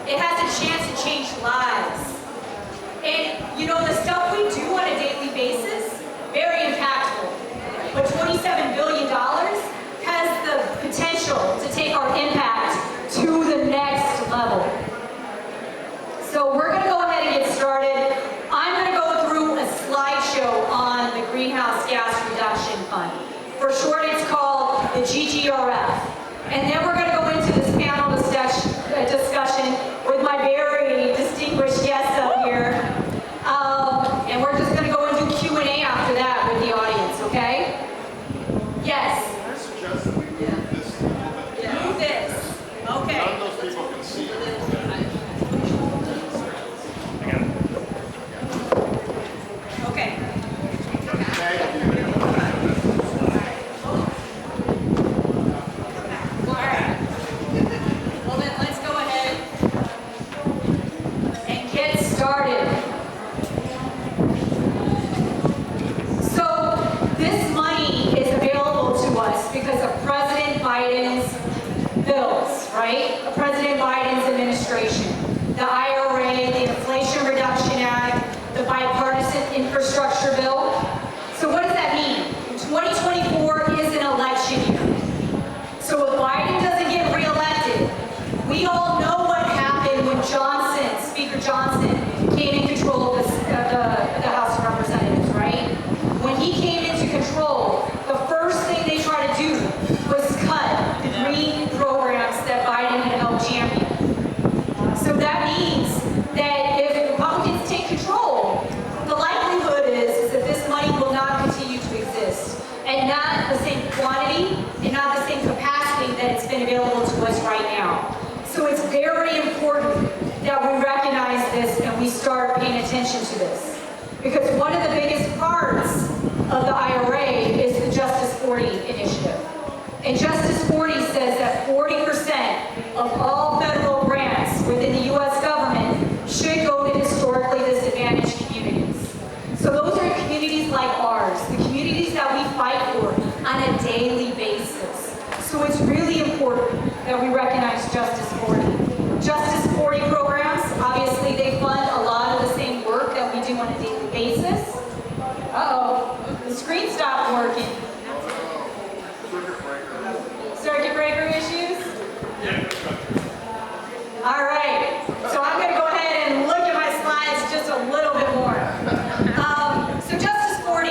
It has a chance to change lives. And you know, the stuff we do on a daily basis, very impactful. But $27 billion has the potential to take our impact to the next level. So we're going to go ahead and get started. I'm going to go through a slideshow on the Greenhouse Gas Reduction Fund. For short, it's called the GGRF. And then we're going to go into this panel discussion with my very distinguished guests up here. And we're just going to go into Q&A after that with the audience, okay? Yes? Can I suggest that we move this a little bit? Yeah. Move this. Okay. None of those people can see it. Okay. All right. Well then, let's go ahead and get started. So, this money is available to us because of President Biden's bills, right? President Biden's administration. The IRA, the Inflation Reduction Act, the bipartisan infrastructure bill. So what does that mean? 2024 is an election year. So if Biden doesn't get reelected, we all know what happened when Speaker Johnson, came in control of the House of Representatives, right? When he came into control, the first thing they tried to do was cut the green programs that Biden had helped champion. So that means that if Republicans take control, the likelihood is that this money will not continue to exist, and not the same quantity and not the same capacity that it's been available to us right now. So it's very important that we recognize this and we start paying attention to this. Because one of the biggest parts of the IRA is the Justice 40 initiative. And Justice 40 says that 40% of all federal grants within the U.S. government should go to historically disadvantaged communities. So those are communities like ours, the communities that we fight for on a daily basis. So it's really important that we recognize Justice 40. Justice 40 programs, obviously they fund a lot of the same work that we do on a daily basis. Uh-oh, the screen stopped working. Circuit breaker issues? All right, so I'm going to go ahead and look at my slides just a little bit more. So Justice 40.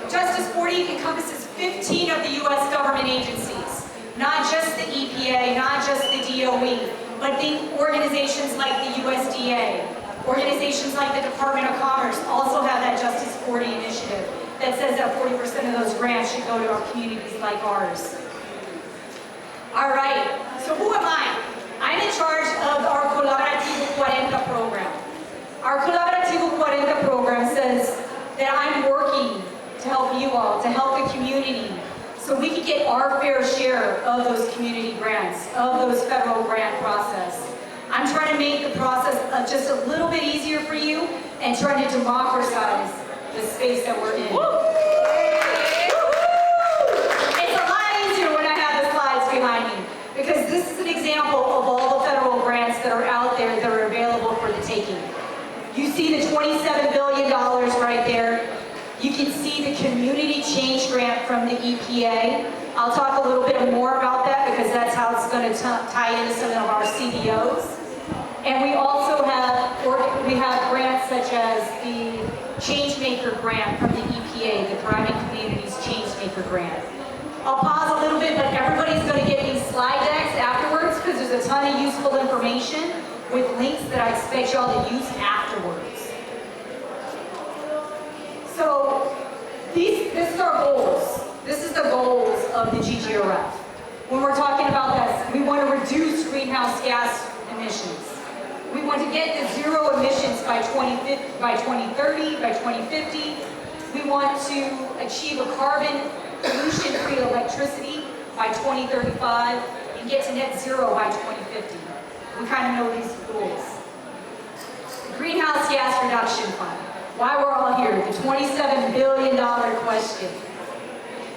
Justice 40 encompasses 15 of the U.S. government agencies, not just the EPA, not just the DOE, but the organizations like the USDA, organizations like the Department of Commerce also have that Justice 40 initiative that says that 40% of those grants should go to our communities like ours. All right, so who am I? I'm in charge of our Colaborativo 40 program. Our Colaborativo 40 program says that I'm working to help you all, to help the community, so we can get our fair share of those community grants, of those federal grant process. I'm trying to make the process just a little bit easier for you and trying to democratize the space that we're in. It's a lot easier when I have the slides behind me, because this is an example of all the federal grants that are out there that are available for the taking. You see the $27 billion right there. You can see the community change grant from the EPA. I'll talk a little bit more about that because that's how it's going to tie into some of our CBOs. And we also have grants such as the Changemaker grant from the EPA, the Thriving Communities Changemaker grant. I'll pause a little bit, but everybody's going to get these slide decks afterwards because there's a ton of useful information with links that I expect y'all to use afterwards. So this is our goals. This is the goals of the GGRF. When we're talking about this, we want to reduce greenhouse gas emissions. We want to get to zero emissions by 2030, by 2050. We want to achieve a carbon pollution-free electricity by 2035 and get to net zero by 2050. We kind of know these goals. The Greenhouse Gas Reduction Fund. Why we're all here, the $27 billion question.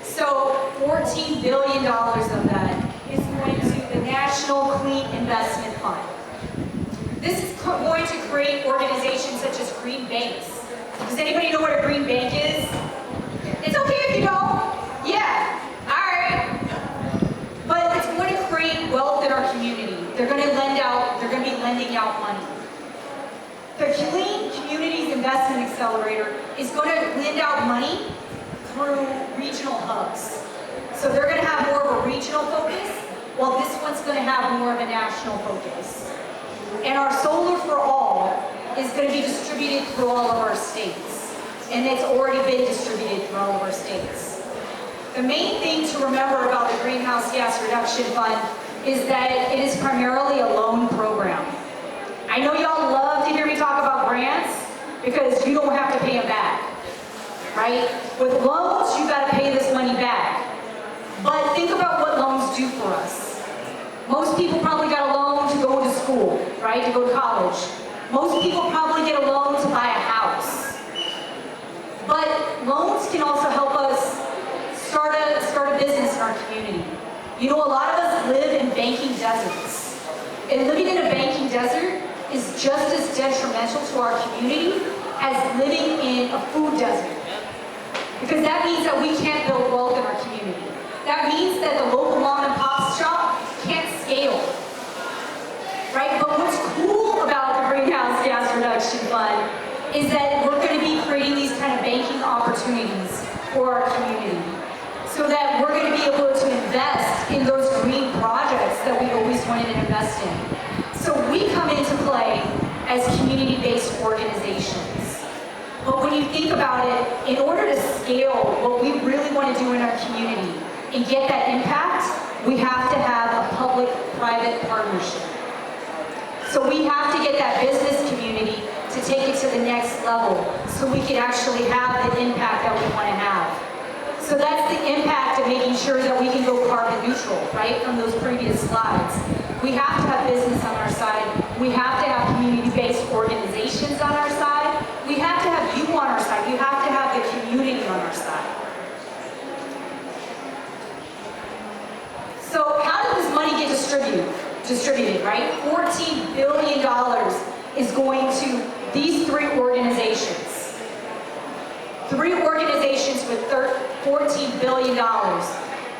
So $14 billion of that is going to the National Clean Investment Fund. going to create organizations such as green banks. Does anybody know what a green bank is? It's okay if you don't. Yeah, all right. But it's going to create wealth in our community. They're going to be lending out money. The Clean Communities Investment Accelerator is going to lend out money through regional hubs. So they're going to have more of a regional focus, while this one's going to have more of a national focus. And our Solar for All is going to be distributed through all of our states. And it's already been distributed through all of our states. The main thing to remember about the Greenhouse Gas Reduction Fund is that it is primarily a loan program. I know y'all love to hear me talk about grants because you don't have to pay them back, right? With loans, you got to pay this money back. But think about what loans do for us. Most people probably got a loan to go to school, right? To go to college. Most people probably get a loan to buy a house. But loans can also help us start a business in our community. You know, a lot of us live in banking deserts. And living in a banking desert is just as detrimental to our community as living in a food desert. Because that means that we can't build wealth in our community. That means that the local mom and pop shop can't scale. Right? But what's cool about the Greenhouse Gas Reduction Fund is that we're going to be creating these kind of banking opportunities for our community, so that we're going to be able to invest in those green projects that we always wanted to invest in. So we come into play as community-based organizations. But when you think about it, in order to scale what we really want to do in our community and get that impact, we have to have a public-private partnership. So we have to get that business community to take it to the next level so we can actually have the impact that we want to have. So that's the impact of making sure that we can go carbon neutral, right, from those previous slides. We have to have business on our side. We have to have community-based organizations on our side. We have to have you on our side. We have to have the community on our side. So how did this money get distributed, right? $14 billion is going to these three organizations. Three organizations with $14 billion,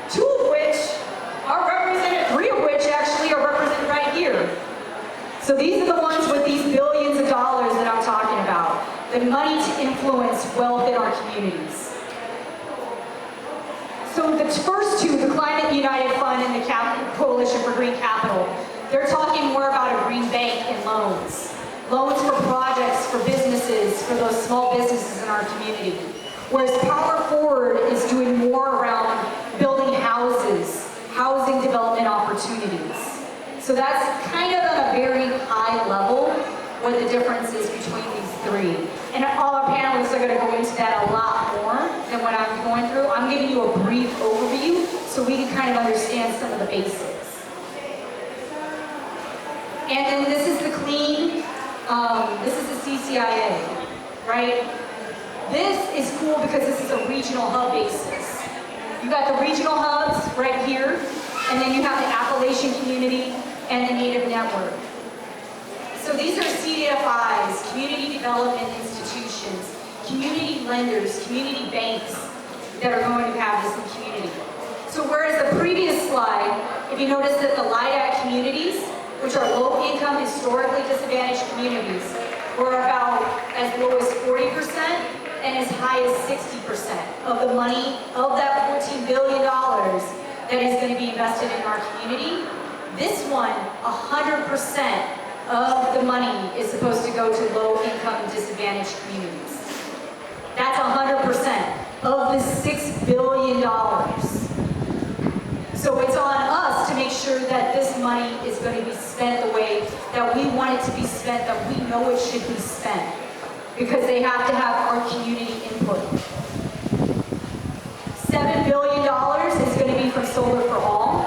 two of which are represented, three of which actually are represented right here. So these are the ones with these billions of dollars that I'm talking about, the money to influence wealth in our communities. So the first two, the Climate United Fund and the Coalition for Green Capital, they're talking more about a green bank and loans. Loans for projects, for businesses, for those small businesses in our community. Whereas Power Forward is doing more around building houses, housing development opportunities. So that's kind of at a very high level what the difference is between these three. And all our panelists are going to go into that a lot more than what I'm going through. I'm giving you a brief overview so we can kind of understand some of the basics. And then this is the clean, this is the CCIA, right? This is cool because this is a regional hub basis. You got the regional hubs right here, and then you have the Appalachian community and the Native network. So these are CDFIs, community development institutions, community lenders, community banks that are going to have this in community. So whereas the previous slide, if you notice that the LIDAC communities, which are low-income, historically disadvantaged communities, were about as low as 40% and as high as 60% of the money of that $14 billion that is going to be invested in our community. This one, 100% of the money is supposed to go to low-income disadvantaged communities. That's 100% of the $6 billion. So it's on us to make sure that this money is going to be spent the way that we want it to be spent, that we know it should be spent, because they have to have our community input. $7 billion is going to be from Solar for All,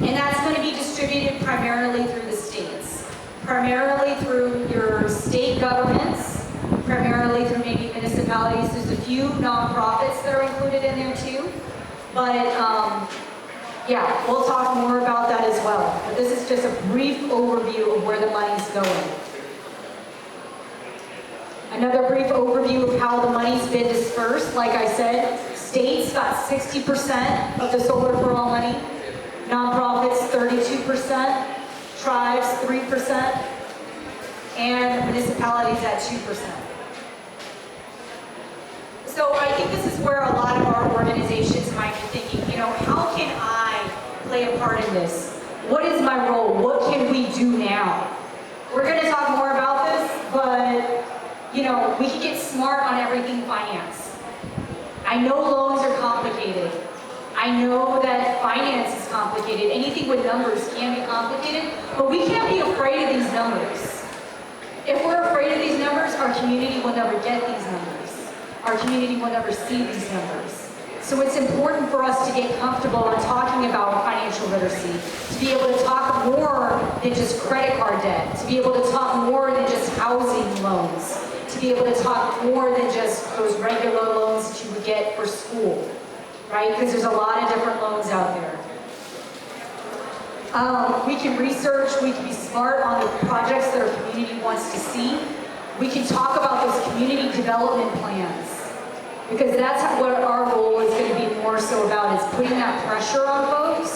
and that's going to be distributed primarily through the states, primarily through your state governments, primarily through maybe municipalities. There's a few nonprofits that are included in there too, but yeah, we'll talk more about that as well. But this is just a brief overview of where the money's going. Another brief overview of how the money's been dispersed. Like I said, states got 60% of the Solar for All money, nonprofits 32%, tribes 3%, and municipalities at 2%. So I think this is where a lot of our organizations might be thinking, you know, how can I play a part in this? What is my role? What can we do now? We're going to talk more about this, but, you know, we can get smart on everything finance. I know loans are complicated. I know that finance is complicated. Anything with numbers can be complicated, but we can't be afraid of these numbers. If we're afraid of these numbers, our community will never get these numbers. Our community will never see these numbers. So it's important for us to get comfortable in talking about financial literacy, to be able to talk more than just credit card debt, to be able to talk more than just housing loans, to be able to talk more than just those regular loans that you would get for school, right? Because there's a lot of different loans out there. We can research, we can be smart on the projects that our community wants to see. We can talk about those community development plans, because that's what our role is going to be more so about, is putting that pressure on folks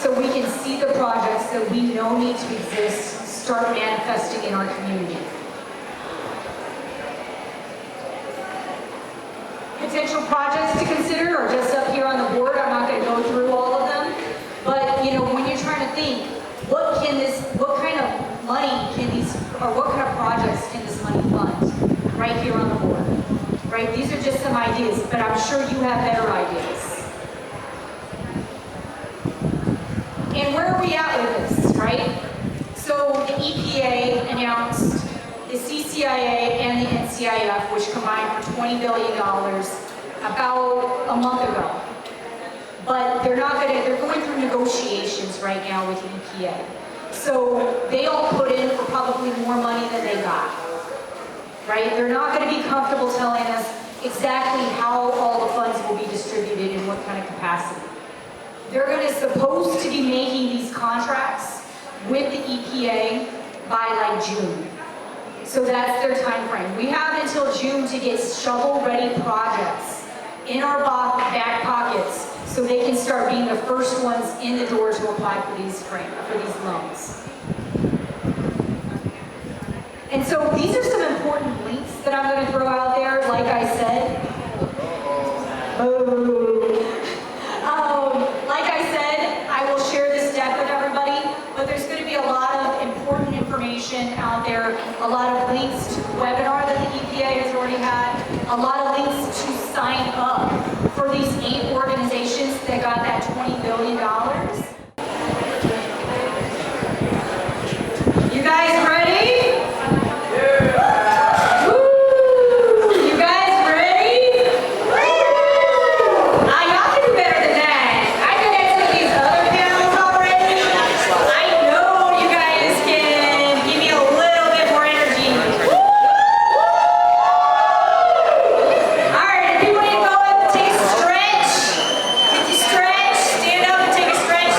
so we can see the projects that we know need to exist start manifesting in our community. Potential projects to consider are just up here on the board. I'm not going to go through all of them, but you know, when you're trying to think, what kind of money can these, or what kind of projects can this money fund? Right here on the board. Right? These are just some ideas, but I'm sure you have better ideas. And where are we at with this, right? So the EPA announced the CCIA and the NCIF, which combined for $20 billion about a month ago. But they're going through negotiations right now with the EPA. So they all put in for probably more money than they got. Right? They're not going to be comfortable telling us exactly how all the funds will be distributed and what kind of capacity. They're supposed to be making these contracts with the EPA by like June. So that's their time frame. We have until June to get shovel-ready projects in our back pockets so they can start being the first ones in the door to apply for these loans. And so these are some important links that I'm going to throw out there. Like I said, I will share this deck with everybody, but there's going to be a lot of important information out there, a lot of links to the webinar that the EPA has already had, a lot of links to sign up for these 8 organizations that got that $20 billion. You guys ready? Stretch, stand up and take a stretch.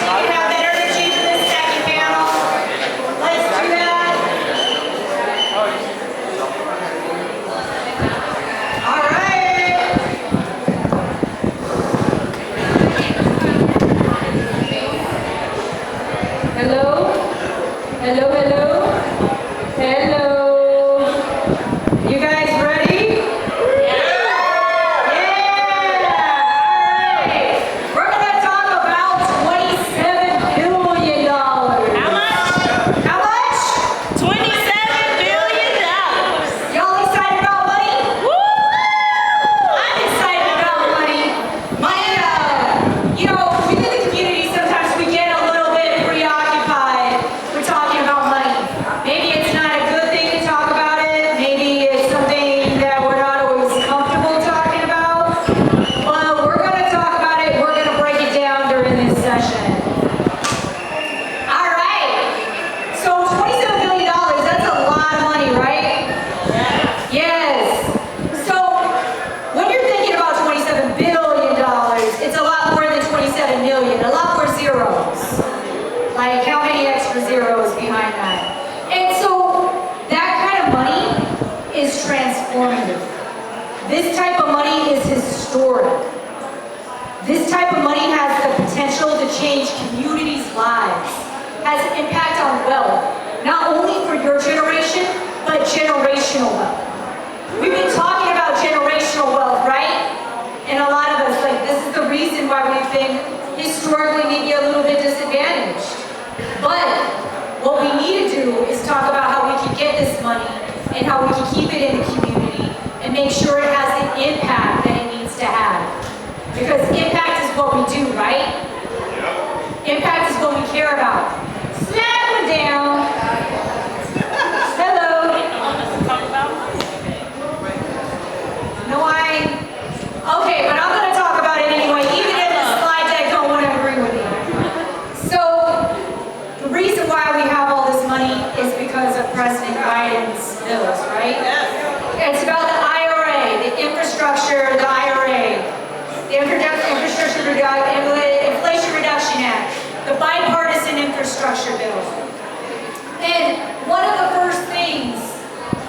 transformative. This type of money is historic. This type of money has the potential to change communities' lives, has impact on wealth, not only for your generation, but generational wealth. We've been talking about generational wealth, right? And a lot of us, like, this is the reason why we've been historically maybe a little bit disadvantaged. But what we need to do is talk about how we can get this money and how we can keep it in the community and make sure it has the impact that it needs to have. Because impact is what we do, right? Impact is what we care about. Snap one down. Hello. No, okay, but I'm going to talk about it anyway, even if the slide deck don't want to agree with me. So, the reason why we have all this money is because of President Biden's bills, right? It's about the IRA, the infrastructure, the IRA, the Inflation Reduction Act, the bipartisan infrastructure bill. And one of the first things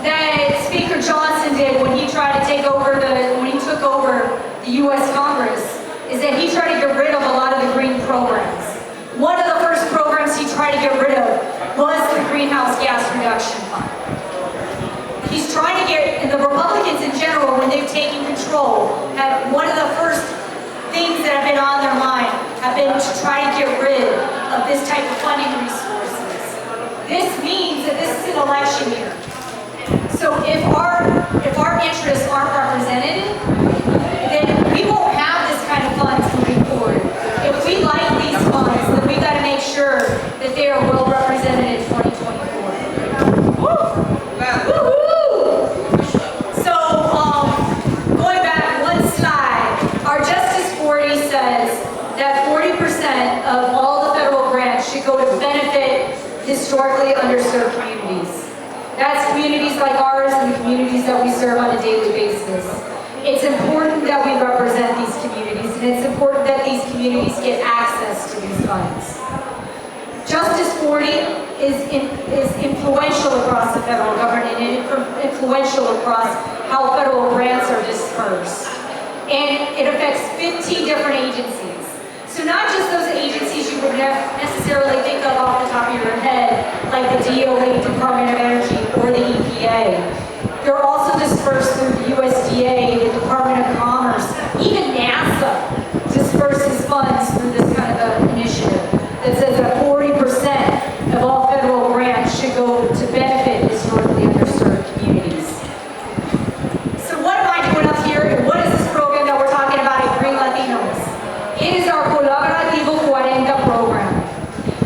that Speaker Johnson did when he tried to when he took over the U.S. Congress is that he tried to get rid of a lot of the green programs. One of the first programs he tried to get rid of was the greenhouse gas reduction fund. He's trying to get, and the Republicans in general, when they've taken control, have one of the first things that have been on their mind have been to try to get rid of this type of funding resources. This means that this is an election year. So if our interests aren't represented, then we won't have this kind of funds moving forward. If we like these funds, then we've got to make sure that they are well represented in 2024. Woo-hoo! So, going back one slide, our Justice 40 says that 40% of all the federal grants should go to benefit historically underserved communities. That's communities like ours and the communities that we serve on a daily basis. It's important that we represent these communities, and it's important that these communities get access to these funds. Justice 40 is influential across the federal government and influential across how federal grants are dispersed. And it affects 15 different agencies. So not just those agencies you would necessarily think of off the top of your head, like the DOE, Department of Energy, or the EPA. They're also dispersed through the USDA, the Department of Commerce, even NASA disperses funds through this kind of an initiative that says that 40% of all federal grants should go to benefit historically underserved communities. So what am I doing up here, and what is this program that we're talking about at GreenLatinos? It is our Colaborativo 40 program.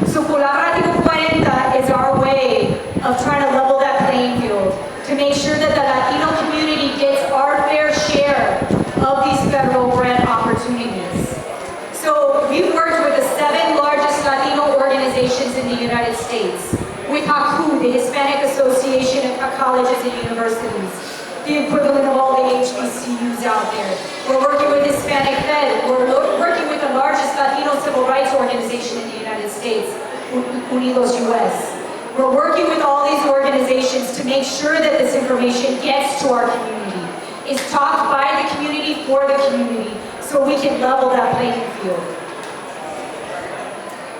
So Colaborativo 40 is our way of trying to level that playing field to make sure that the Latino community gets our fair share of these federal grant opportunities. So we've worked with the 7 largest Latino organizations in the United States, with HACU, the Hispanic Association of Colleges and Universities, the equivalent of all the HBCUs out there. We're working with Hispanic Fed. We're working with the largest Latino civil rights organization in the United States, Unidos US. We're working with all these organizations to make sure that this information gets to our community, is talked by the community for the community, so we can level that playing field.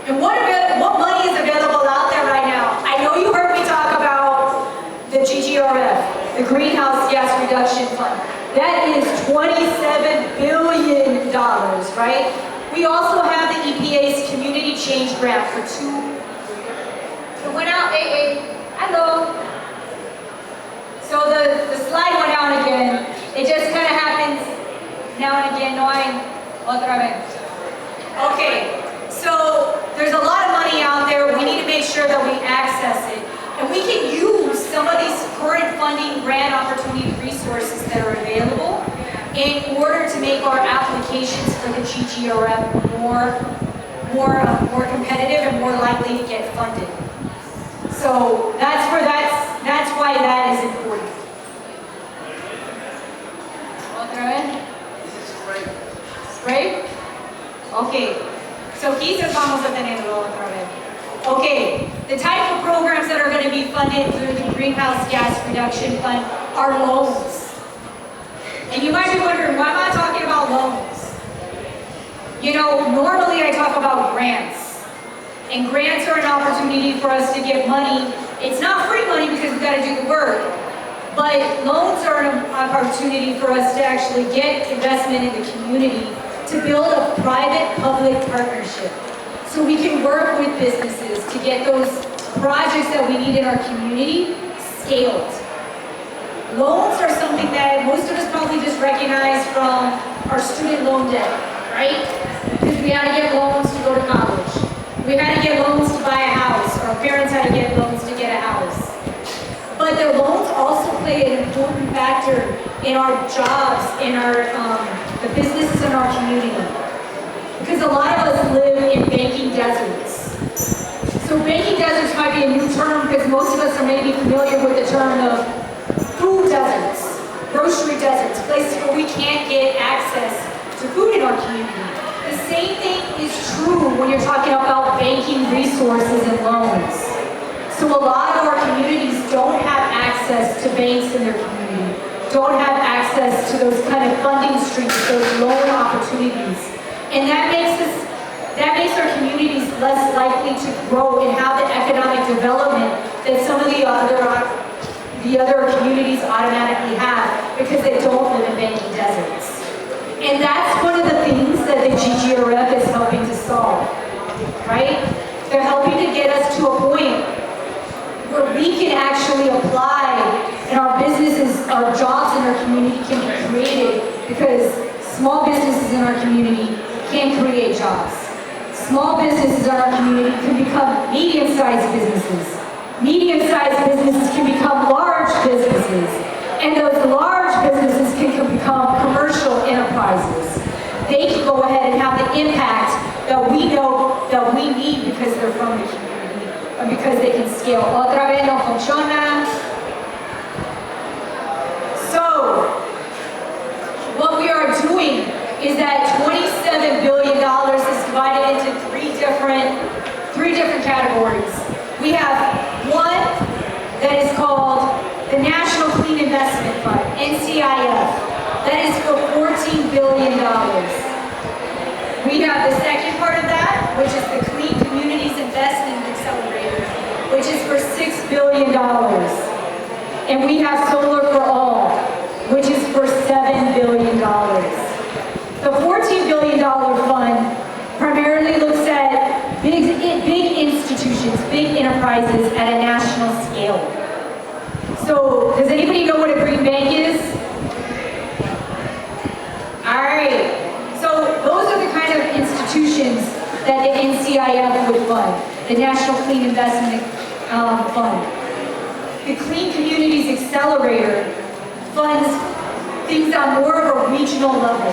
And what money is available out there right now? I know you heard me talk about the GGRF, the Greenhouse Gas Reduction Fund. That is $27 billion, right? We also have the EPA's Community Change Grant for it went out, hello. So the slide went out again. It just kind of happens now and again. No hay otra vez. Okay, so there's a lot of money out there. We need to make sure that we access it. And we can use some of these current funding grant opportunity resources that are available in order to make our applications for the GGRF more competitive and more likely to get funded. So that's why that is important. Otra vez. Spray? Okay. So quizás vamos a tenerlo otra vez. Okay. The type of programs that are going to be funded through the Greenhouse Gas Reduction Fund are loans. And you might be wondering, why am I talking about loans? You know, normally I talk about grants. And grants are an opportunity for us to get money. It's not free money because we've got to do the work. But loans are an opportunity for us to actually get investment in the community to build a private-public partnership. So we can work with businesses to get those projects that we need in our community scaled. Loans are something that most of us probably just recognize from our student loan debt, right? Because we had to get loans to go to college. We had to get loans to buy a house. Our parents had to get loans to get a house. But the loans also play an important factor in our jobs, in our the businesses in our community. Because a lot of us live in banking deserts. So banking deserts might be a new term because most of us are maybe familiar with the term of food deserts, grocery deserts, places where we can't get access to food in our community. The same thing is true when you're talking about banking resources and loans. So a lot of our communities don't have access to banks in their community, don't have access to those kind of funding streams, those loan opportunities. And that makes our communities less likely to grow and have the economic development that some of the other communities automatically have because they don't live in banking deserts. And that's one of the things that the GGRF is helping to solve, right? They're helping to get us to a point where we can actually apply and our businesses, our jobs in our community can be created because small businesses in our community can create jobs. Small businesses in our community can become medium-sized businesses. Medium-sized businesses can become large businesses. And those large businesses can become commercial enterprises. They can go ahead and have the impact that we know that we need because they're from the community. Because they can scale. Otra vez no funciona. So, what we are doing is that $27 billion is divided into three different categories. We have one that is called the National Clean Investment Fund, NCIF. That is for $14 billion. We have the second part of that, which is the Clean Communities Investment Accelerator, which is for $6 billion. And we have Solar for All, which is for $7 billion. The $14 billion fund primarily looks at big institutions, big enterprises at a national scale. So, does anybody know what a green bank is? All right. So, those are the kind of institutions that the NCIF would fund, the National Clean Investment Fund. The Clean Communities Accelerator funds things on more of a regional level.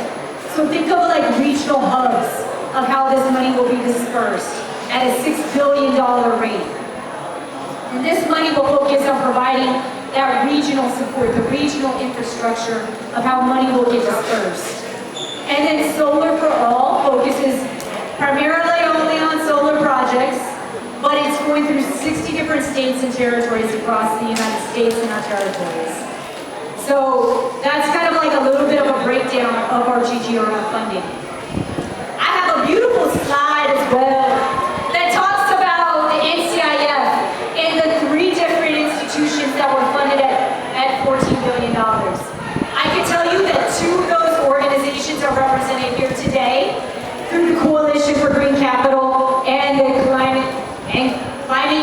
So think of like regional hubs of how this money will be dispersed at a $6 billion rate. And this money will focus on providing that regional support, the regional infrastructure of how money will get dispersed. And then Solar for All focuses primarily only on solar projects, but it's going through 60 different states and territories across the United States and our territories. So that's kind of like a little bit of a breakdown of our GGRF funding. I have a beautiful slide as well that talks about the NCIF and the three different institutions that were funded at $14 billion. I can tell you that two of those organizations are represented here today through the Coalition for Green Capital and the Climate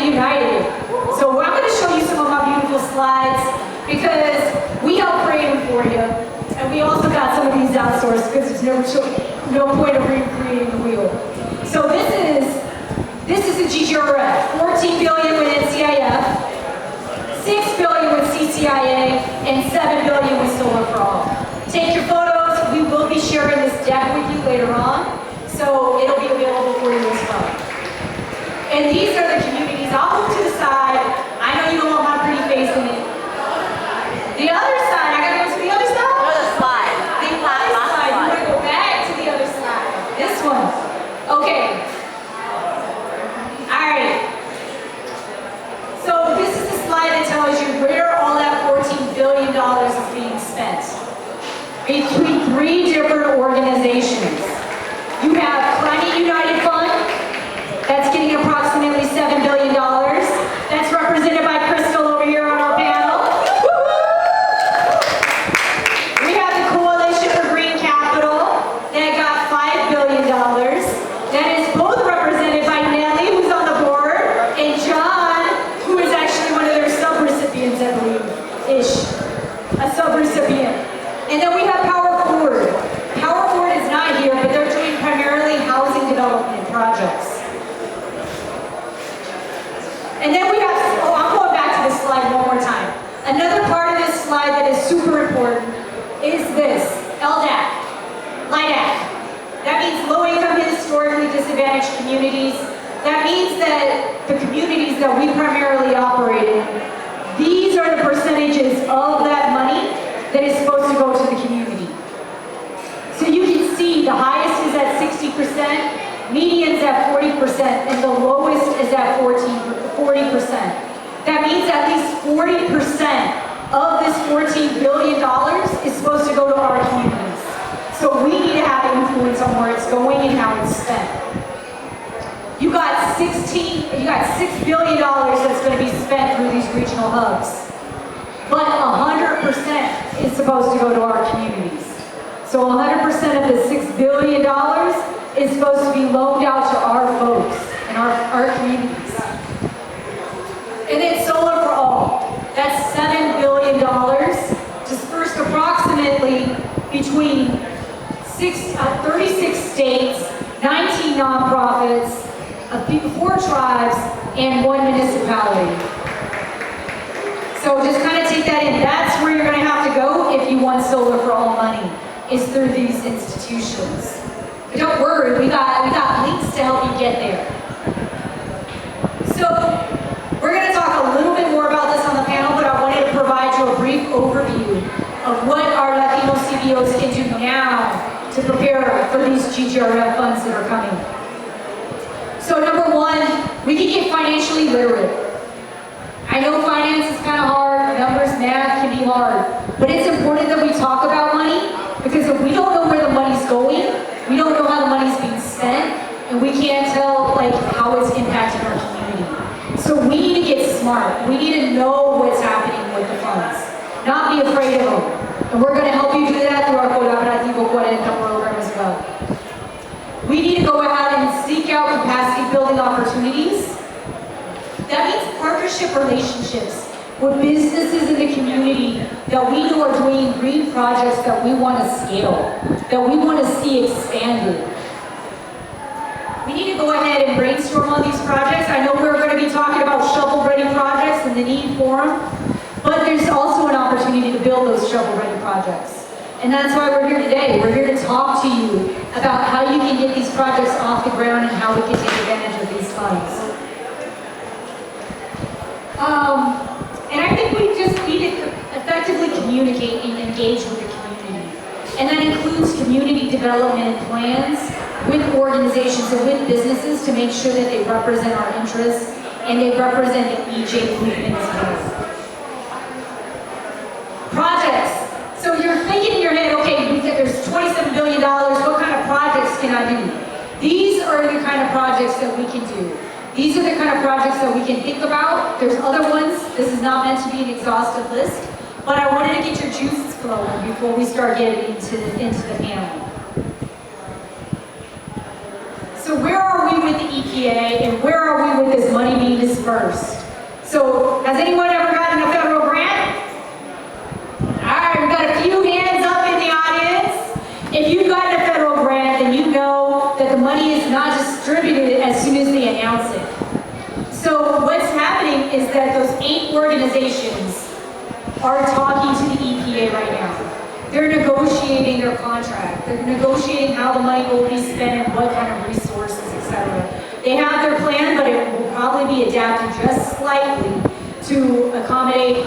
United. So I'm going to show you some of my beautiful slides because we help create them for you. And we also got some of these outsourced because there's no point of recreating the wheel. So this is the GGRF, $14 billion with NCIF, $6 billion with CCIA, and $7 billion with Solar for All. Take your photos. We will be sharing this deck with you later on, so it'll be available for you as well. And these are the communities. I'll move to the side. I know you don't want my pretty face in it. The other side, I gotta go to the other side? Other slide. The other side. You wanna go back to the other side. This one. Okay. All right. So this is the slide that tells you where all that $14 billion between 3 different organizations. You have Climate United Fund, that's getting approximately $7 billion. That's represented by Crystal over here on our panel. We have the Coalition for Green Capital that got $5 billion. That is both represented by Nellie, who's on the board, and John, who is actually one of their sub-recipients, I believe-ish. A sub-recipient. And then we have Power Forward. Power Forward is not here, but they're doing primarily housing development projects. And then we have, I'm going back to this slide one more time. Another part of this slide that is super important is this, LDAC, LIDAC. That means low-income historically disadvantaged communities. That means that the communities that we primarily operate in, these are the percentages of that money that is supposed to go to the community. So you can see the highest is at 60%, median's at 40%, and the lowest is at 40%. That means at least 40% of this $14 billion is supposed to go to our communities. So we need to have influence on where it's going and how it's spent. You got $6 billion that's going to be spent through these regional hubs. But 100% is supposed to go to our communities. So 100% of the $6 billion is supposed to be loaned out to our folks and our communities. And then Solar for All. That's $7 billion dispersed approximately between 36 states, 19 nonprofits, 4 tribes, and 1 municipality. So just kind of take that in. That's where you're going to have to go if you want Solar for All money, is through these institutions. But don't worry, we got links to help you get there. So we're going to talk a little bit more about this on the panel, but I wanted to provide you a brief overview of what our Latino CBOs can do now to prepare for these GGRF funds that are coming. So number 1, we can get financially literate. I know finance is kind of hard, numbers, math can be hard, but it's important that we talk about money, because if we don't know where the money's going, we don't know how the money's being spent, and we can't tell how it's impacting our community. So we need to get smart. We need to know what's happening with the funds, not be afraid of them. And we're going to help you do that through our Colaborativo 40 program as well. We need to go ahead and seek out capacity building opportunities. That means partnership relationships with businesses in the community that we know are doing green projects that we want to scale, that we want to see expanded. We need to go ahead and brainstorm on these projects. I know we're going to be talking about shovel-ready projects and the need for them, but there's also an opportunity to build those shovel-ready projects. And that's why we're here today. We're here to talk to you about how you can get these projects off the ground and how we can take advantage of these funds. And I think we just need to effectively communicate and engage with the community. And that includes community development plans with organizations and with businesses to make sure that they represent our interests and they represent the EJ movement as well. Projects. So you're thinking in your head, okay, there's $27 billion, what kind of projects can I do? These are the kind of projects that we can do. These are the kind of projects that we can think about. There's other ones. This is not meant to be an exhaustive list, but I wanted to get your juices flowing before we start getting into the panel. So where are we with the EPA and where are we with this money being dispersed? So has anyone ever gotten a federal grant? All right, we've got a few hands up in the audience. If you've gotten a federal grant, then you know that the money is not distributed as soon as they announce it. So what's happening is that those 8 organizations are talking to the EPA right now. They're negotiating their contract. They're negotiating how the money will be spent and what kind of resources, etc. They have their plan, but it will probably be adapted just slightly to accommodate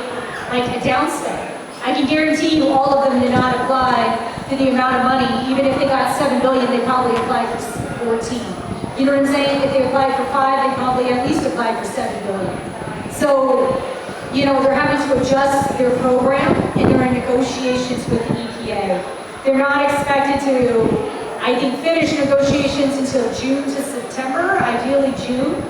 a downspend. I can guarantee you all of them did not apply to the amount of money. Even if they got $7 billion, they probably applied for 14. You know what I'm saying? If they applied for 5, they probably at least applied for $7 billion. So, they're having to adjust their program and they're in negotiations with the EPA. They're not expected to, I think, finish negotiations until June to September, ideally June.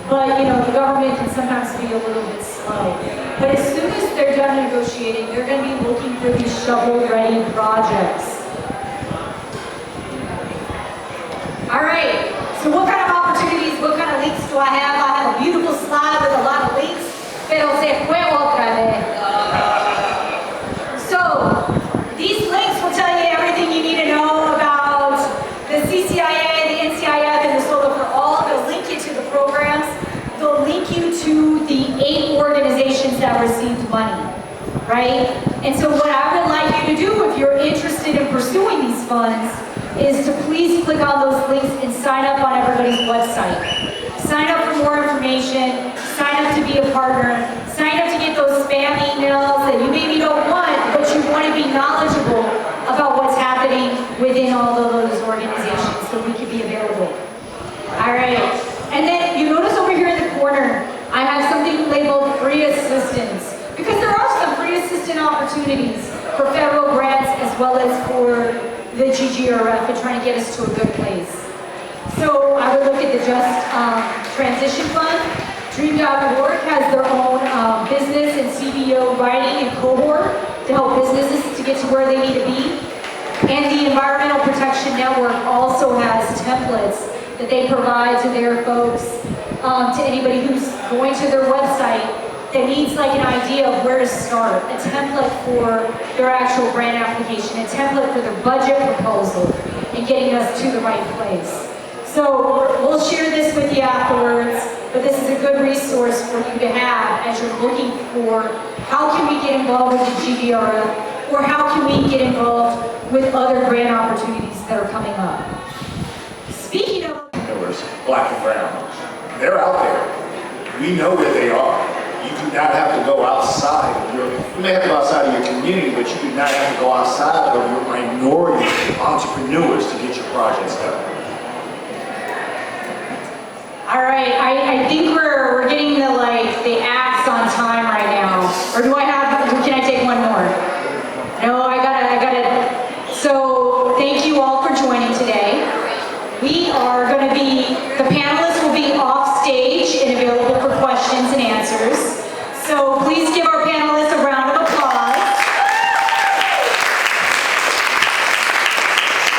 But, you know, the government can sometimes be a little bit slow. But as soon as they're done negotiating, they're going to be looking for these shovel-ready projects. All right, so what kind of opportunities, what kind of links do I have? I have a beautiful slide with a lot of links, pero se fue otra vez. So, these links will tell you everything you need to know about the CCIA, the NCIF, and the Solar for All. They'll link you to the programs. They'll link you to the 8 organizations that received money, right? And so what I would like you to do if you're interested in pursuing these funds is to please click on those links and sign up on everybody's website. Sign up for more information, sign up to be a partner, sign up to get those spam emails that you maybe don't want, but you want to be knowledgeable about what's happening within all of those organizations so we can be available. All right, and then you notice over here in the corner, I have something labeled free assistance, because there are some free assistant opportunities for federal grants as well as for the GGRF and trying to get us to a good place. So I would look at the Just Transition Fund. Dream.org has their own business and CBO writing and cohort to help businesses to get to where they need to be. And the Environmental Protection Network also has templates that they provide to their folks, to anybody who's going to their website that needs like an idea of where to start, a template for their actual grant application, a template for their budget proposal, and getting us to the right place. So we'll share this with you afterwards, but this is a good resource for you to have as you're looking for how can we get involved with the GGRF, or how can we get involved with other grant opportunities that are coming up. Speaking of black and brown, they're out there. We know where they are. You do not have to go outside of you may have to go outside of your community, but you do not have to go outside of your minority entrepreneurs to get your projects done. All right, I think we're getting the axe on time right now. Or can I take one more? No, I gotta. So thank you all for joining today. We are gonna the panelists will be off stage and available for questions and answers. So please give our panelists a round of applause.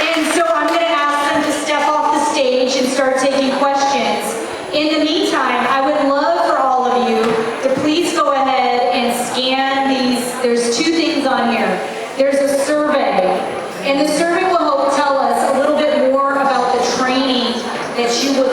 And so I'm gonna ask them to step off the stage and start taking questions. In the meantime, I would love for all of you to please go ahead and scan these. There's 2 things on here. There's a survey, and the survey will help tell us a little bit more about the training that you would